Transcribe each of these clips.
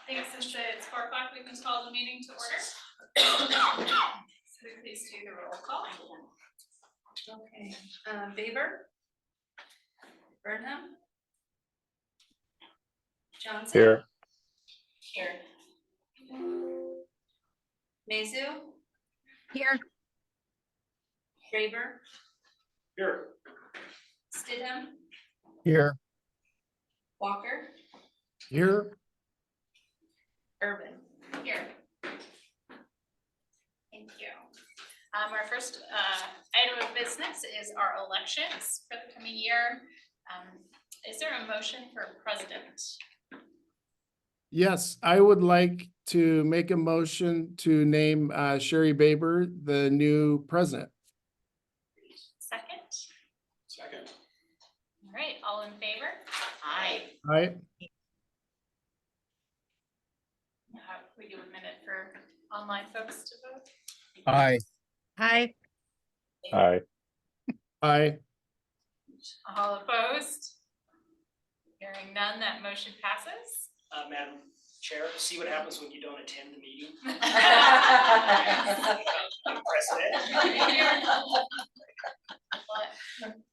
think since it's 4 o'clock, we can call the meeting to order. So please do the roll call. Okay, Baber, Burnham, Johnson. Here. Here. Mazu, Here. Graber, Here. Stidham, Here. Walker, Here. Urban. Here. Thank you. Our first item of business is our elections for the coming year. Is there a motion for president? Yes, I would like to make a motion to name Sherry Baber the new president. Second? Second. All right, all in favor? Aye. All right, We do a minute for online folks to vote. Aye. Hi. Aye. aye. All opposed? Hearing none, that motion passes. Madam Chair, see what happens when you don't attend the meeting? President.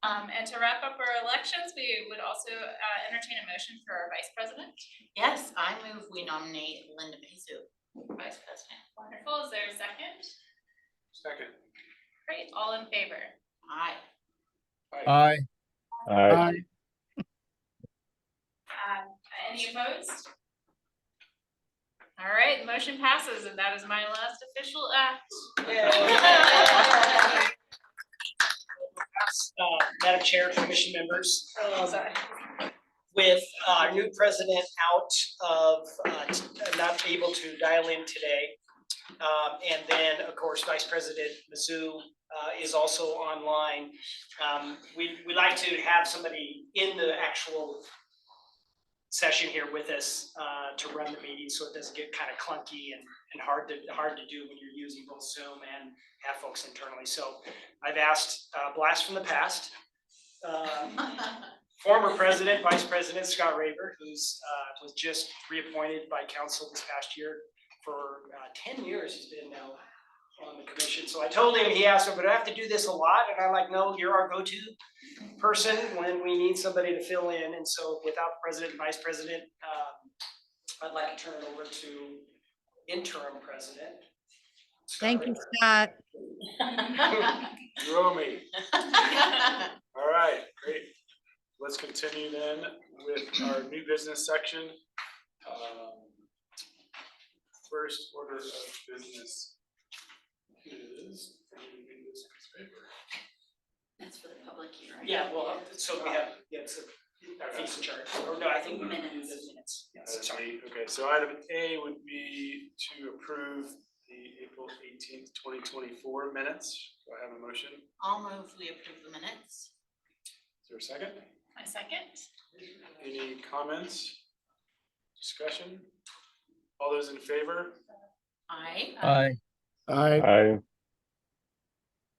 And to wrap up our elections, we would also entertain a motion for our vice president. Yes, I move we nominate Linda Mazu, Vice President. Wonderful. Is there a second? Second. Great. All in favor? Aye. Aye. Aye. Any opposed? All right, motion passes, and that is my last official act. Madam Chair, Commission members, Sorry. with our new president out of, not able to dial in today. And then, of course, Vice President Mizzou is also online. We like to have somebody in the actual session here with us to run the meeting, so it doesn't get kind of clunky and hard to do when you're using both Zoom and have folks internally. So I've asked blast from the past, former president, Vice President Scott Raver, who's was just reappointed by council this past year for 10 years. He's been now on the commission. So I told him, he asked, but I have to do this a lot, and I'm like, no, you're our go-to person when we need somebody to fill in. And so without the president and vice president, I'd like to turn it over to interim president. Thank you, Scott. You owe me. All right, great. Let's continue then with our new business section. First order of business is. That's for the public hearing. Yeah, well, so we have, it's our fees and charges, or no, I think we do the minutes. Yes, sorry. Okay, so item A would be to approve the April 18th, 2024 minutes. Do I have a motion? I'll move we approve the minutes. Is there a second? My second. Any comments? Discussion? All those in favor? Aye. Aye.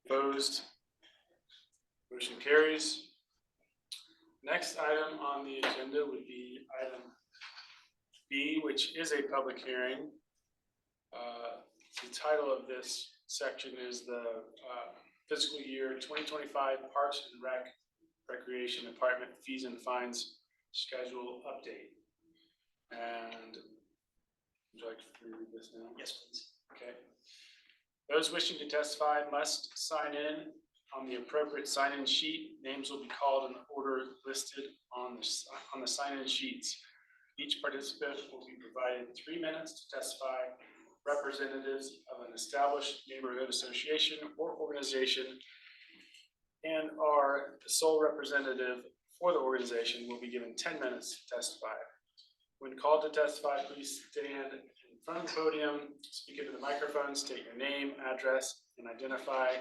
Opposed? Motion carries. Next item on the agenda would be item B, which is a public hearing. The title of this section is the fiscal year 2025 Parks and Recreation Department Fees and Fines Schedule Update. And would you like to read this now? Yes, please. Okay. Those wishing to testify must sign in on the appropriate sign-in sheet. Names will be called in the order listed on the sign-in sheets. Each participant will be provided 3 minutes to testify. Representatives of an established neighborhood association or organization and are the sole representative for the organization will be given 10 minutes to testify. When called to testify, please stand in front of the podium, speak into the microphone, state your name, address, and identify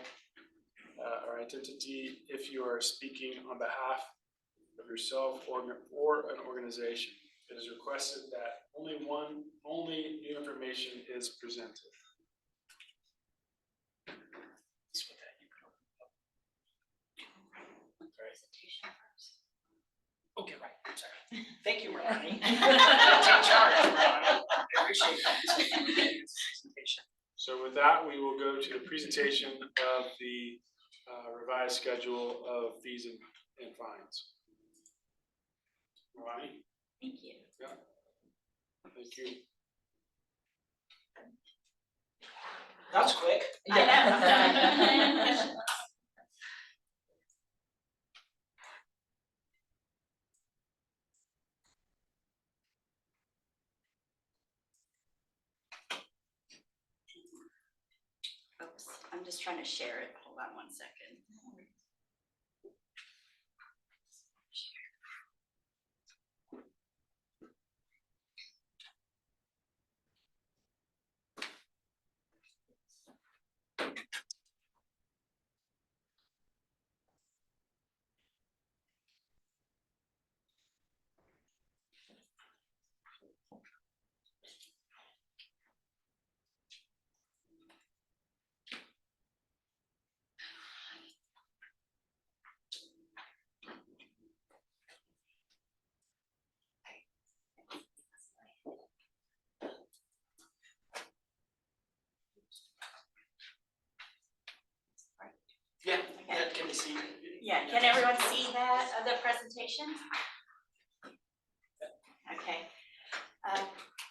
or identity if you are speaking on behalf of yourself or an organization. It is requested that only new information is presented. Okay, right, I'm sorry. Thank you, Ronnie. Take charge, Ronnie. with that, we will go to the presentation of the revised schedule of fees and fines. Ronnie? Thank you. Thank you. That was quick. I know. Oops, I'm just trying to share it. Hold on one second. Yeah, can we see? Yeah, can everyone see that, the presentation? Okay.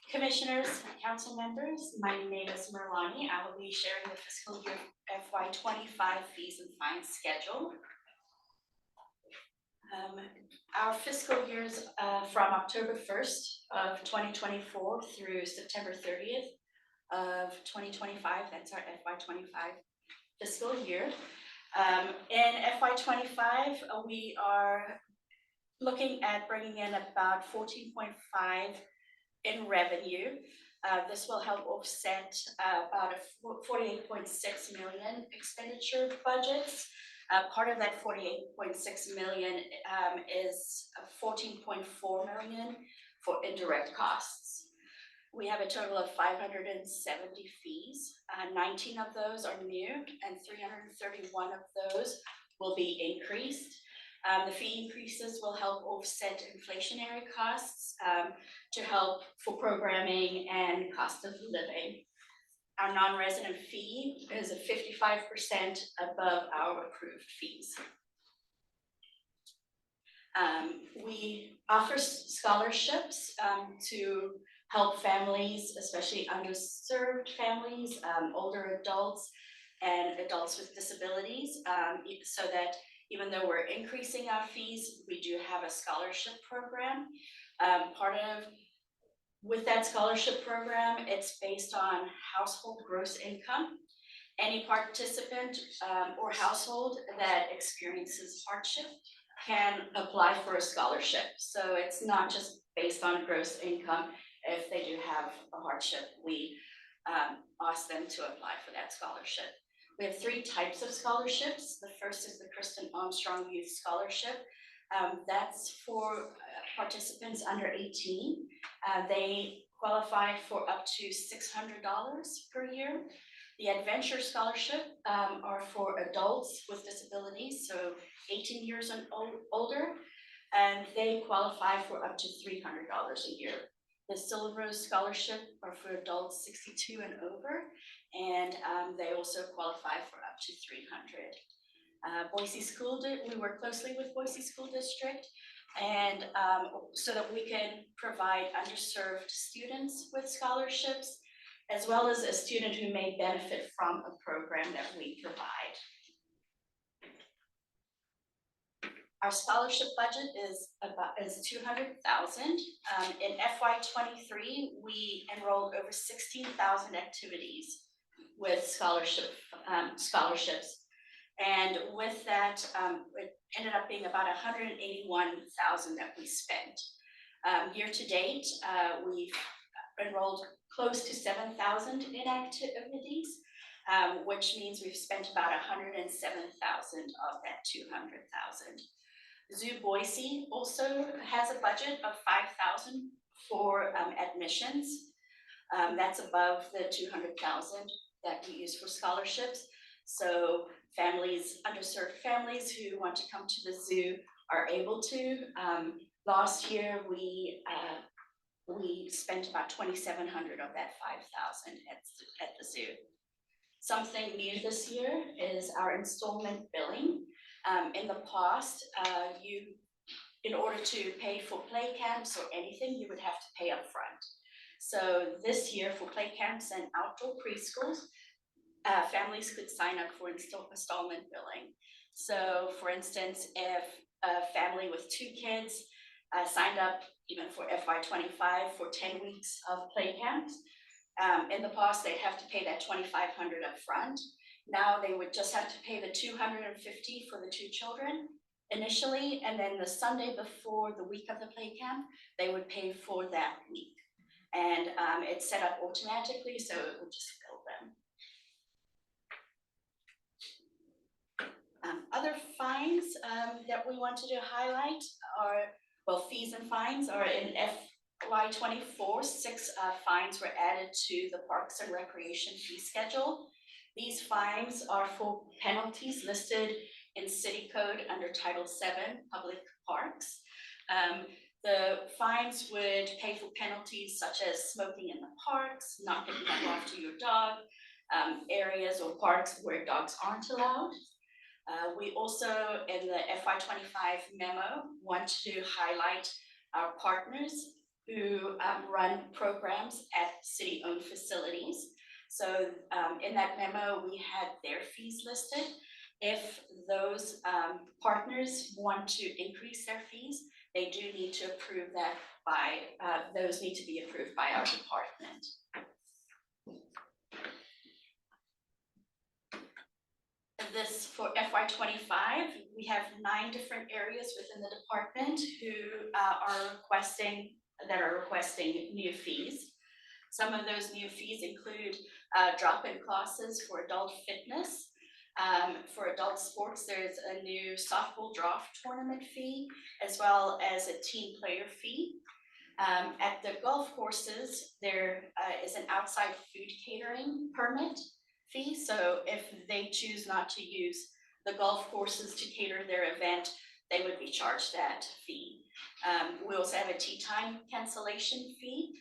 Commissioners, council members, my name is Merlani. I will be sharing the fiscal year FY 25 fees and fines schedule. Our fiscal years from October 1st of 2024 through September 30th of 2025, that's our FY 25 fiscal year. In FY 25, we are looking at bringing in about 14.5 in revenue. This will help offset about a 48.6 million expenditure budgets. Part of that 48.6 million is 14.4 million for indirect costs. We have a total of 570 fees. 19 of those are new and 331 of those will be increased. The fee increases will help offset inflationary costs to help for programming and cost of living. Our non-resident fee is at 55% above our approved fees. We offer scholarships to help families, especially underserved families, older adults, and adults with disabilities, so that even though we're increasing our fees, we do have a scholarship program. With that scholarship program, it's based on household gross income. Any participant or household that experiences hardship can apply for a scholarship. So it's not just based on gross income. If they do have a hardship, we ask them to apply for that scholarship. We have 3 types of scholarships. The first is the Kristen Armstrong Youth Scholarship. That's for participants under 18. They qualify for up to $600 per year. The Adventure Scholarship are for adults with disabilities, so 18 years and older, and they qualify for up to $300 a year. The Silver Rose Scholarship are for adults 62 and over, and they also qualify for up to $300. Boise we work closely with Boise School District, and so that we can provide underserved students with scholarships, as well as a student who may benefit from a program that we provide. Our scholarship budget is $200,000. In FY 23, we enrolled over 16,000 activities with scholarships. And with that, it ended up being about $181,000 that we spent. Year to date, we've enrolled close to 7,000 in activities, which means we've spent about $107,000 of that $200,000. Zoo Boise also has a budget of $5,000 for admissions. That's above the $200,000 that we use for scholarships. So families, underserved families who want to come to the zoo are able to. Last year, we spent about $2,700 of that $5,000 at the zoo. Something new this year is our installment billing. In the past, in order to pay for play camps or anything, you would have to pay upfront. So this year for play camps and outdoor preschools, families could sign up for installment billing. So for instance, if a family with 2 kids signed up even for FY25 for 10 weeks of play camps, in the past, they'd have to pay that $2,500 upfront. Now they would just have to pay the $250 for the 2 children initially, and then the Sunday before the week of the play camp, they would pay for that week. And it's set up automatically, so it would just bill them. Other fines that we wanted to highlight are, well, fees and fines are in FY24, 6 fines were added to the Parks and Recreation fee schedule. These fines are for penalties listed in City Code under Title 7, Public Parks. The fines would pay for penalties such as smoking in the parks, not giving up after your dog, areas or parks where dogs aren't allowed. We also, in the FY25 memo, want to highlight our partners who run programs at city-owned facilities. So in that memo, we had their fees listed. If those partners want to increase their fees, they do need to approve that by, those need to be approved by our department. This for FY25, we have 9 different areas within the department who are requesting new fees. Some of those new fees include drop-in classes for adult fitness. For adult sports, there's a new softball draft tournament fee, as well as a team player fee. At the golf courses, there is an outside food catering permit fee. So if they choose not to use the golf courses to cater their event, they would be charged that fee. We also have a tea time cancellation fee.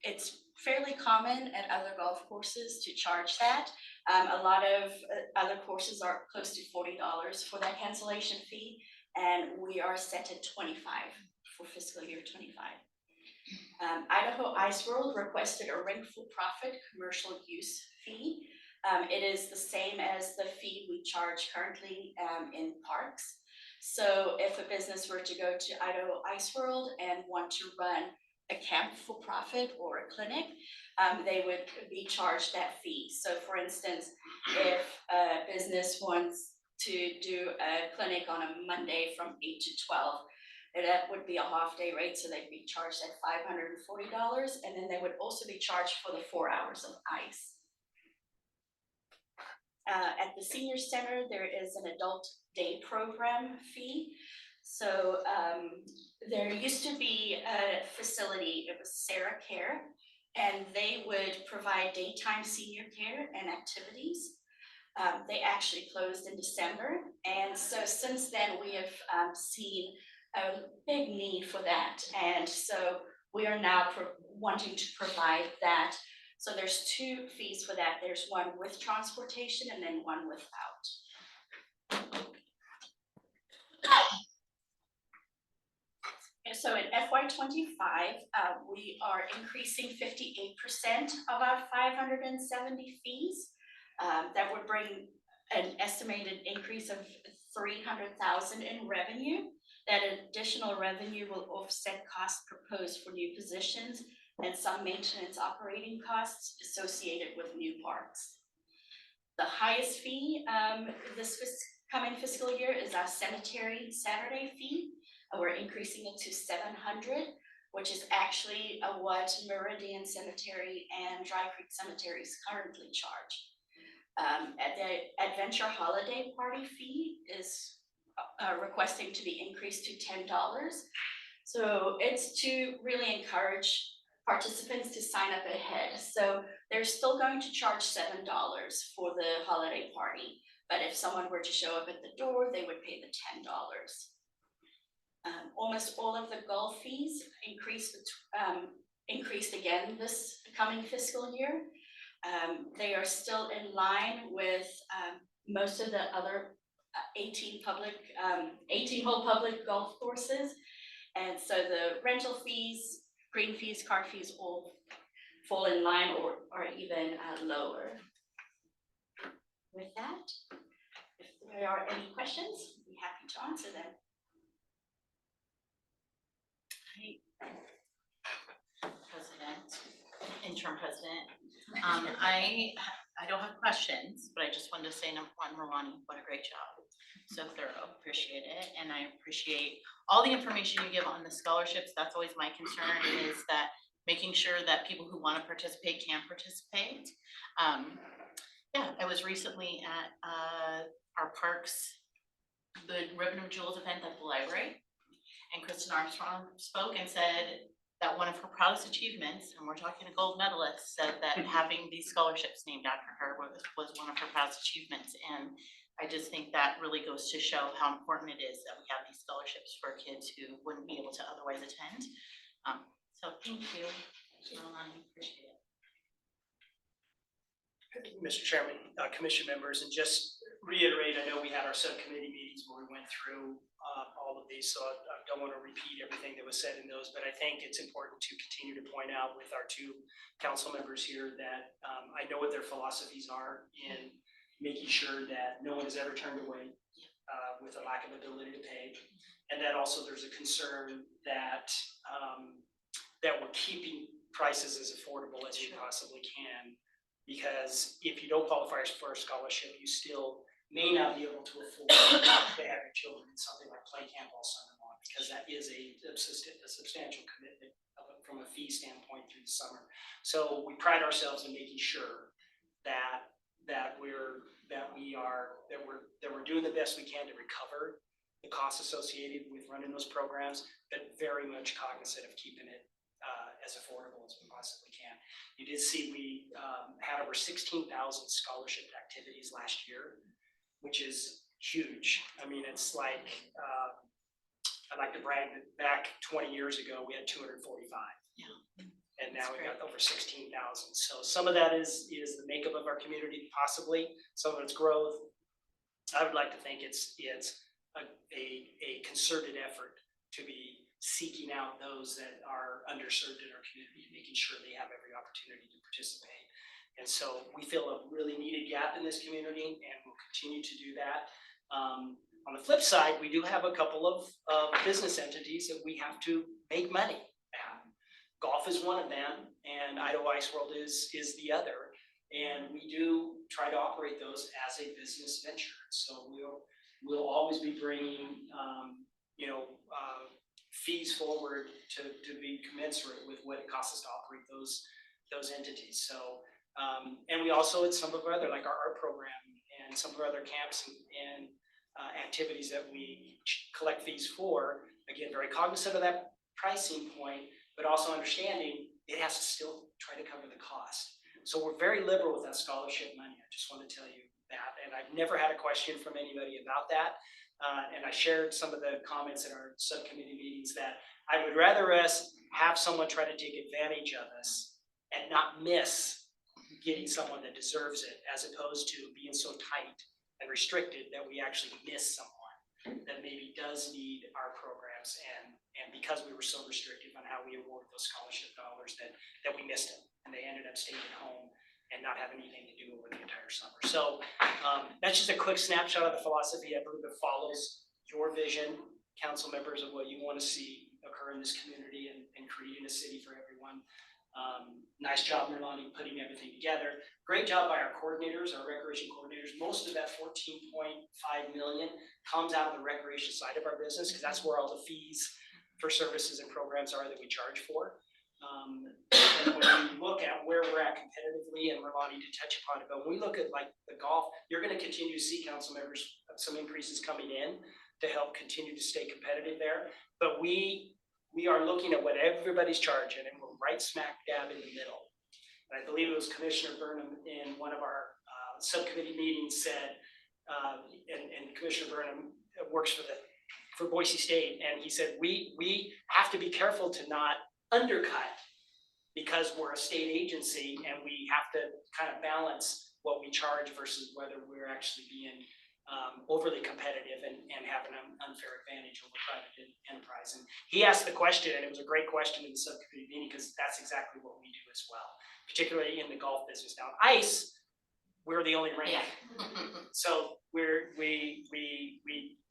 It's fairly common at other golf courses to charge that. A lot of other courses are close to $40 for that cancellation fee, and we are set at $25 for fiscal year 25. Idaho Ice World requested a rink for profit commercial use fee. It is the same as the fee we charge currently in parks. So if a business were to go to Idaho Ice World and want to run a camp for profit or a clinic, they would be charged that fee. So for instance, if a business wants to do a clinic on a Monday from 8 to 12, that would be a half-day rate, so they'd be charged at $540, and then they would also be charged for the 4 hours of ice. At the senior center, there is an adult day program fee. So there used to be a facility, it was Sarah Care, and they would provide daytime senior care and activities. They actually closed in December, and so since then we have seen a big need for that, and so we are now wanting to provide that. So there's 2 fees for that. There's one with transportation and then one without. And so in FY25, we are increasing 58% of our 570 fees. That would bring an estimated increase of $300,000 in revenue. That additional revenue will offset costs proposed for new positions and some maintenance operating costs associated with new parks. The highest fee this coming fiscal year is our cemetery Saturday fee. We're increasing it to $700, which is actually what Meridian Cemetery and Dry Creek Cemeteries currently charge. At the Adventure Holiday Party fee is requesting to be increased to $10. So it's to really encourage participants to sign up ahead. So they're still going to charge $7 for the holiday party, but if someone were to show up at the door, they would pay the $10. Almost all of the golf fees increased again this coming fiscal year. They are still in line with most of the other 18-hole public golf courses. And so the rental fees, green fees, card fees all fall in line or are even lower. With that, if there are any questions, I'd be happy to answer them. President, interim president. I don't have questions, but I just wanted to say, number one, Ronnie, what a great job. So thorough, appreciate it. And I appreciate all the information you give on the scholarships. That's always my concern, is that making sure that people who want to participate can participate. Yeah, I was recently at our parks, the Ribbon of Jewels event at the library. And Kristen Armstrong spoke and said that one of her proudest achievements, and we're talking a gold medalist, said that having these scholarships named after her was one of her proudest achievements. And I just think that really goes to show how important it is that we have these scholarships for kids who wouldn't be able to otherwise attend. So thank you, Melanie, appreciate it. Mr. Chairman, commission members, and just reiterate, I know we had our subcommittee meetings where we went through all of these, so I don't want to repeat everything that was said in those, but I think it's important to continue to point out with our two council members here that I know what their philosophies are in making sure that no one is ever turned away with a lack of ability to pay, and that also there's a concern that that we're keeping prices as affordable as we possibly can. Because if you don't qualify for a scholarship, you still may not be able to afford to have your children in something like play camp all summer long, because that is a substantial commitment from a fee standpoint through the summer. So we pride ourselves in making sure that we're doing the best we can to recover the costs associated with running those programs, but very much cognizant of keeping it as affordable as we possibly can. You did see we had over 16,000 scholarship activities last year, which is huge. I mean, it's like, I'd like to brag that back 20 years ago, we had 245. Yeah. And now we got over 16,000. So some of that is the makeup of our community, possibly. Some of it's growth. I would like to think it's a concerted effort to be seeking out those that are underserved in our community, making sure they have every opportunity to participate. And so we fill a really needed gap in this community, and we'll continue to do that. On the flip side, we do have a couple of business entities that we have to make money at. Golf is one of them, and Idaho Ice World is the other. And we do try to operate those as a business venture. So we'll always be bringing, fees forward to be commensurate with what it costs us to operate those entities. So, and we also, at some of our other, like our art program and some of our other camps and activities that we collect fees for, again, very cognizant of that pricing point, but also understanding it has to still try to cover the cost. So we're very liberal with that scholarship money. I just want to tell you that. And I've never had a question from anybody about that. And I shared some of the comments in our subcommittee meetings that I would rather us have someone try to take advantage of us and not miss getting someone that deserves it, as opposed to being so tight and restricted that we actually miss someone that maybe does need our programs. And because we were so restrictive on how we awarded those scholarship dollars that we missed them, and they ended up staying at home and not have anything to do over the entire summer. So that's just a quick snapshot of the philosophy. I believe it follows your vision, council members, of what you want to see occur in this community and creating a city for everyone. Nice job, Merlani, putting everything together. Great job by our coordinators, our recreation coordinators. Most of that 14.5 million comes out of the recreation side of our business, because that's where all the fees for services and programs are that we charge for. And when we look at where we're at competitively, and Merlani did touch upon it, but when we look at like the golf, you're going to continue to see, council members, some increases coming in to help continue to stay competitive there. But we are looking at what everybody's charging, and we're right smack dab in the middle. And I believe it was Commissioner Burnham in one of our subcommittee meetings said, and Commissioner Burnham works for Boise State, and he said we have to be careful to not undercut, because we're a state agency and we have to kind of balance what we charge versus whether we're actually being overly competitive and have an unfair advantage over private enterprise. And he asked the question, and it was a great question in the subcommittee meeting, because that's exactly what we do as well, particularly in the golf business. Now, ice, we're the only rank. So we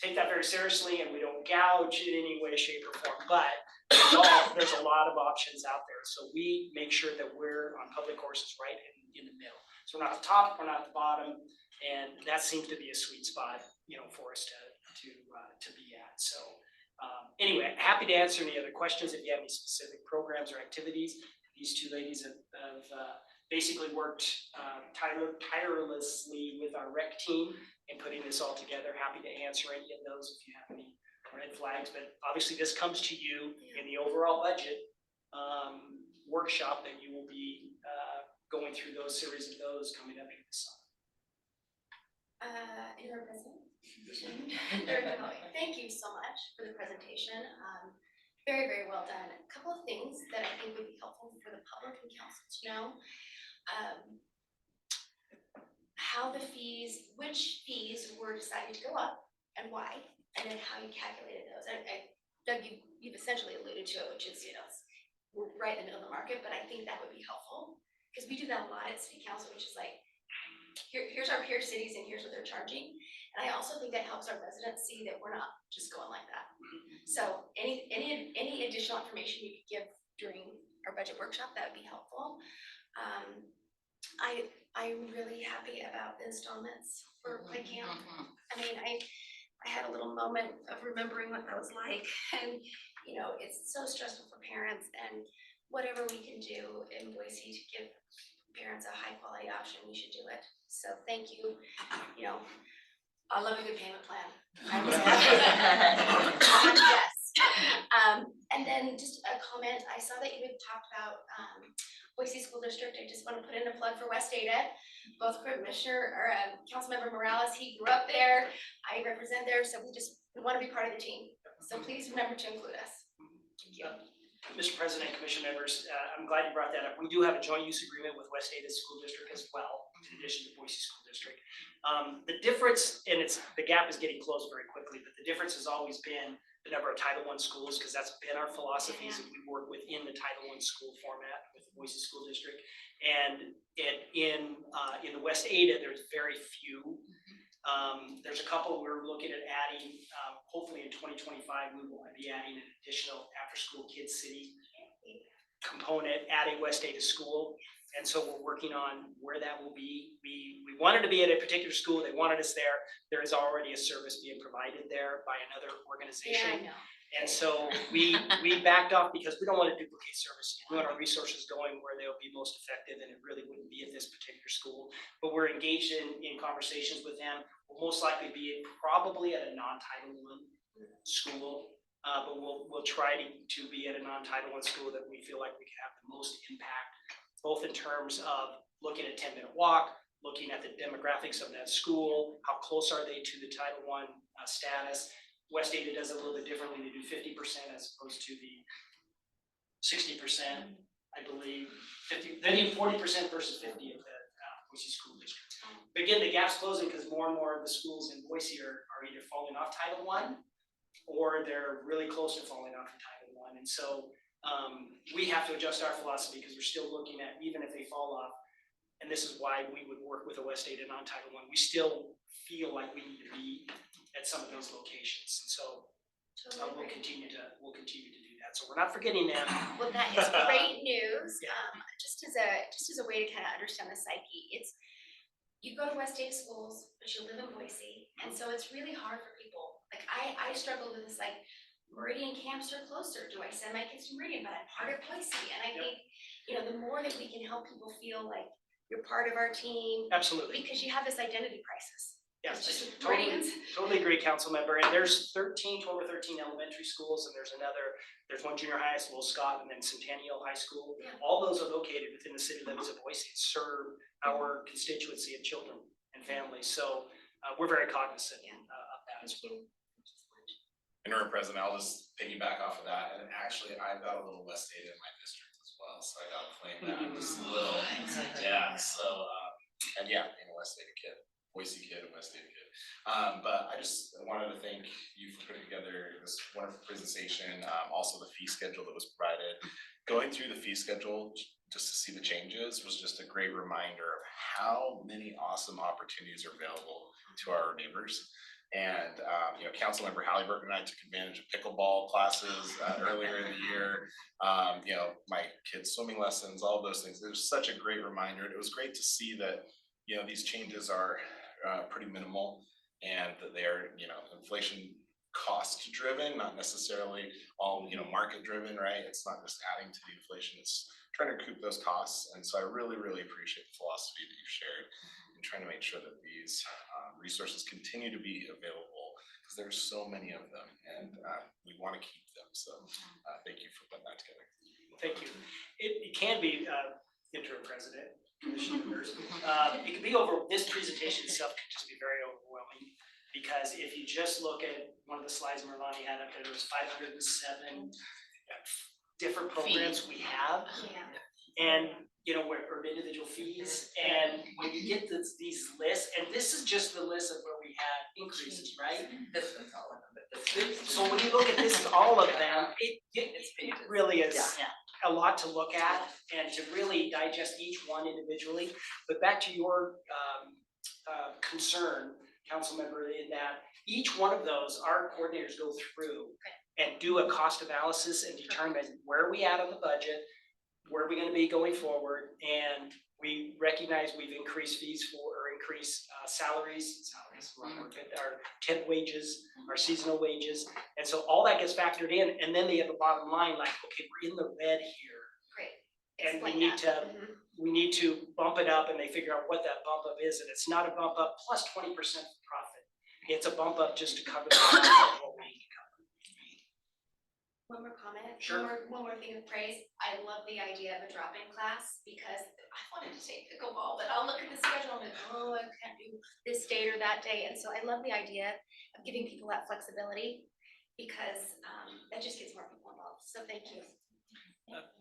take that very seriously, and we don't gouge in any way, shape, or form, but there's a lot of options out there. So we make sure that we're on public courses right in the middle. So we're not at the top, we're not at the bottom, and that seems to be a sweet spot, for us to be at. So anyway, happy to answer any other questions if you have any specific programs or activities. These two ladies have basically worked tirelessly with our rec team in putting this all together. Happy to answer any of those if you have any red flags, but obviously this comes to you in the overall budget workshop that you will be going through those series of those coming up here this summer. Interim President, thank you so much for the presentation. Very, very well done. A couple of things that I think would be helpful for the public and council to know. How the fees, which fees were decided to go up and why, and then how you calculated those. Doug, you've essentially alluded to it, which is, we're right in the middle of the market, but I think that would be helpful. Because we do that a lot at city council, which is like, here's our peer cities and here's what they're charging. And I also think that helps our residents see that we're not just going like that. So any additional information you could give during our budget workshop, that would be helpful. I'm really happy about the installments for play camp. I mean, I had a little moment of remembering what that was like, and it's so stressful for parents, and whatever we can do in Boise to give parents a high quality option, we should do it. So thank you. I love a good payment plan. Yes. And then just a comment, I saw that you had talked about Boise School District. I just want to put in a plug for West Ada. Both Councilmember Morales, he grew up there. I represent there, so we want to be part of the team. So please remember to include us. Thank you. Mr. President, Commission members, I'm glad you brought that up. We do have a joint use agreement with West Ada School District as well, in addition to Boise School District. The difference, and the gap is getting closed very quickly, but the difference has always been the number of Title I schools, because that's been our philosophies, and we work within the Title I school format with the Boise School District. And in the West Ada, there's very few. There's a couple we're looking at adding. Hopefully in 2025, we will be adding an additional after-school kids city component, adding West Ada School. And so we're working on where that will be. We wanted to be at a particular school. They wanted us there. There is already a service being provided there by another organization. Yeah, I know. And so we backed off because we don't want to duplicate services. We want our resources going where they'll be most effective, and it really wouldn't be at this particular school. But we're engaged in conversations with them. We'll most likely be probably at a non-Title I school, but we'll try to be at a non-Title I school that we feel like we can have the most impact, both in terms of looking at 10-minute walk, looking at the demographics of that school, how close are they to the Title I status. West Ada does it a little bit differently. They do 50% as opposed to the 60%, I believe. They do 40% versus 50 at the Boise School District. But again, the gap's closing because more and more of the schools in Boise are either falling off Title I or they're really close to falling off of Title I. And so we have to adjust our philosophy because we're still looking at, even if they fall off, and this is why we would work with a West Ada non-Title I, we still feel like we need to be at some of those locations. And so we'll continue to do that. So we're not forgetting them. Well, that is great news. Yeah. Just as a way to kind of understand the psyche, it's, you go to West Ada schools, but you live in Boise, and so it's really hard for people. Like I struggle with this, like, Meridian camps are closer. Do I send my kids to Meridian? But I'm part of Boise, and I think the more that we can help people feel like you're part of our team, Absolutely. because you have this identity crisis. Yes, It's just totally, Meridians. totally agree, council member. And there's 12 or 13 elementary schools, and there's one junior high school, Scott, and then Centennial High School. Yeah. All those are located within the city limits of Boise and serve our constituency of children and families. So we're very cognizant of that as well. Interim President, I'll just piggyback off of that. And actually, I've got a little West Ada in my district as well, so I gotta claim that just a little. Yeah, so, and yeah, being a West Ada kid, Boise kid, and West Ada kid. But I just wanted to thank you for putting together this wonderful presentation, also the fee schedule that was provided. Going through the fee schedule, just to see the changes was just a great reminder of how many awesome opportunities are available to our neighbors. And, you know, Councilmember Halliburton and I took advantage of pickleball classes earlier in the year. You know, my kids' swimming lessons, all of those things. It was such a great reminder. It was great to see that, you know, these changes are pretty minimal and that they are, you know, inflation cost driven, not necessarily all, you know, market driven, right? It's not just adding to the inflation, it's trying to recoup those costs. And so I really, really appreciate the philosophy that you've shared in trying to make sure that these resources continue to be available, because there's so many of them and we want to keep them. So thank you for putting that together. Thank you. It can be, interim president, commission members, it can be this presentation itself can just be very overwhelming. Because if you just look at one of the slides Merlani had up there was 507 different programs we have. Yeah. And, you know, or individual fees, and when you get these lists, and this is just the list of where we had increases, right? This is all of it. So when you look at this, all of them, it really is Yeah. a lot to look at and to really digest each one individually. But back to your concern, council member, in that each one of those, our coordinators go through and do a cost analysis and determine where are we at on the budget, where are we gonna be going forward, and we recognize we've increased fees or increased salaries, our temp wages, our seasonal wages, and so all that gets factored in, and then they have a bottom line, like, okay, we're in the red here. Great. And we Explain need that. to, we need to bump it up, and they figure out what that bump up is, and it's not a bump up plus 20% profit. It's a bump up just to cover the cost of what we cover. One more comment. Sure. One more thing of praise. I love the idea of a drop-in class because I wanted to take pickleball, but I'll look at the schedule and I can't do this date or that day. And so I love the idea of giving people that flexibility because that just gets more people involved. So thank you.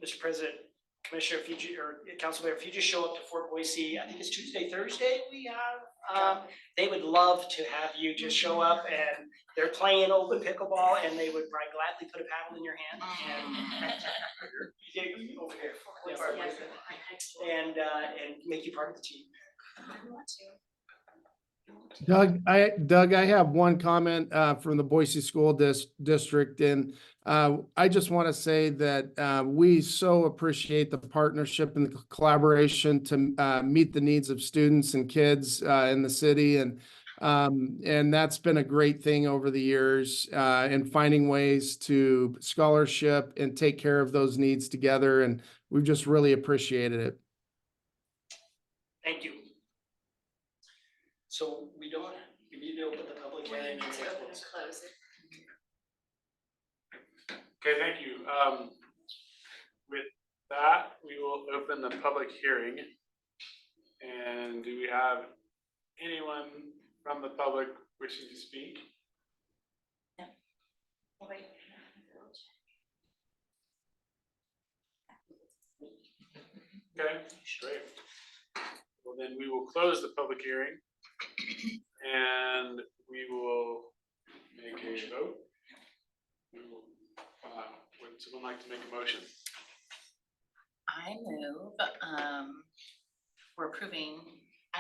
Mr. President, Commissioner, if you, or Council Member, if you just show up to Fort Boise, I think it's Tuesday, Thursday, we have, they would love to have you just show up, and they're playing open pickleball, and they would probably gladly put a paddle in your hand and over here. And make you part of the team. I want to. Doug, I have one comment from the Boise School District, and I just want to say that we so appreciate the partnership and the collaboration to meet the needs of students and kids in the city, and that's been a great thing over the years, and finding ways to scholarship and take care of those needs together, and we've just really appreciated it. Thank you. So we need to open the public We hearing. need to open and close it. Okay, thank you. With that, we will open the public hearing. And do we have anyone from the public wishing to speak? Oh, wait. Okay, great. Well, then we will close the public hearing and we will make a vote. We will, would someone like to make a motion? I move, I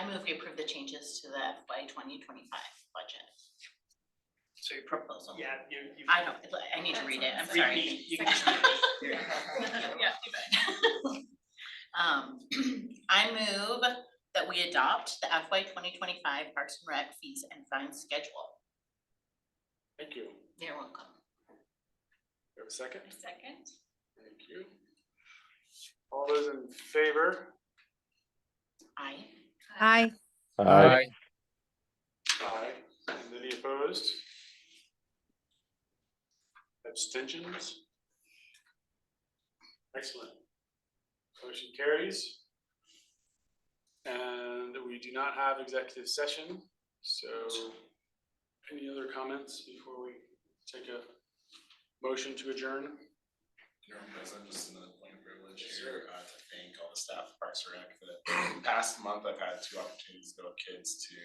move we approve the changes to the FY 2025 budget So you proposal. yeah, you. I need to read it, I'm Read sorry. me. You can just read it. Yeah, you bet. I move that we adopt the FY 2025 Parks and Rec fees and fines schedule. Thank you. You're welcome. We have a second? Second. Thank you. All those in favor? Aye. Aye. Aye. Aye. And any opposed? Abstentions? Excellent. Motion carries. And we do not have executive session, so any other comments before we take a motion to adjourn? You're present, just in the point of privilege. this year, to thank all the staff of Parks and Rec. The past month, I've had 2 opportunities to go with kids to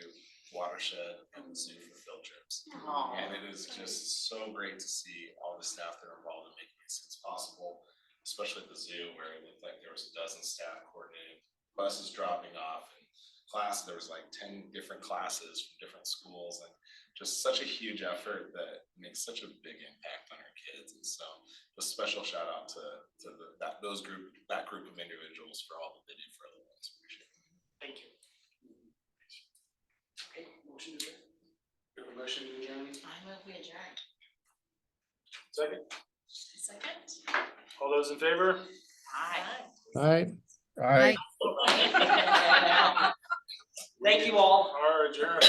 Watershed and the zoo for field trips. And it is just so great to see all the staff that are involved in making these things possible, especially at the zoo where it looked like there was a dozen staff coordinating, buses dropping off, and class, there was like 10 different classes from different schools, and just such a huge effort that makes such a big impact on our kids. And so a special shout out to that group of individuals for all that they do for other ones. Appreciate it. Thank you. Okay, motion to adjourn. We have a motion to adjourn. I move we adjourn. Second. Second. All those in favor? Aye. All right. Thank you all. Are adjourned.